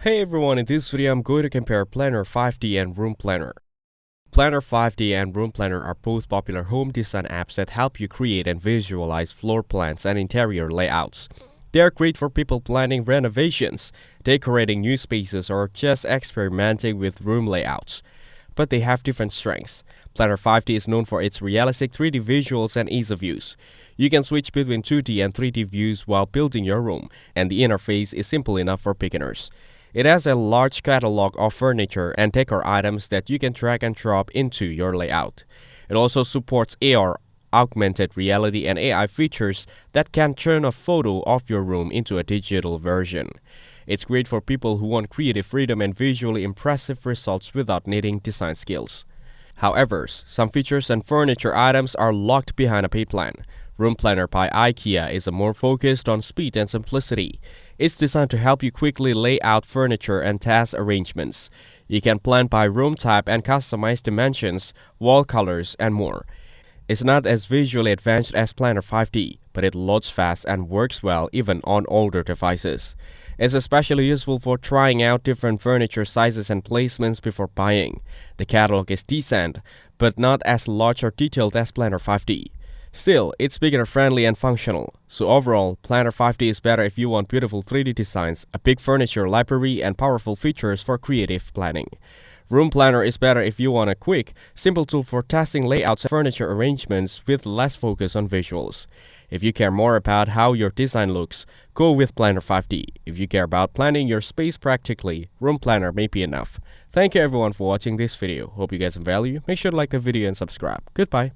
Hey everyone, in this video I'm going to compare Planner 5D and Room Planner. Planner 5D and Room Planner are both popular home design apps that help you create and visualize floor plans and interior layouts. They are great for people planning renovations, decorating new spaces, or just experimenting with room layouts. But they have different strengths. Planner 5D is known for its realistic 3D visuals and ease of use. You can switch between 2D and 3D views while building your room, and the interface is simple enough for beginners. It has a large catalog of furniture and decor items that you can drag and drop into your layout. It also supports AR, augmented reality, and AI features that can turn a photo of your room into a digital version. It's great for people who want creative freedom and visually impressive results without needing design skills. However, some features and furniture items are locked behind a paid plan. Room Planner by IKEA is more focused on speed and simplicity. It's designed to help you quickly lay out furniture and task arrangements. You can plan by room type and customize dimensions, wall colors, and more. It's not as visually advanced as Planner 5D, but it loads fast and works well even on older devices. It's especially useful for trying out different furniture sizes and placements before buying. The catalog is decent, but not as large or detailed as Planner 5D. Still, it's beginner-friendly and functional. So overall, Planner 5D is better if you want beautiful 3D designs, a big furniture library, and powerful features for creative planning. Room Planner is better if you want a quick, simple tool for testing layouts and furniture arrangements with less focus on visuals. If you care more about how your design looks, go with Planner 5D. If you care about planning your space practically, Room Planner may be enough. Thank you everyone for watching this video. Hope you guys some value. Make sure to like the video and subscribe. Goodbye.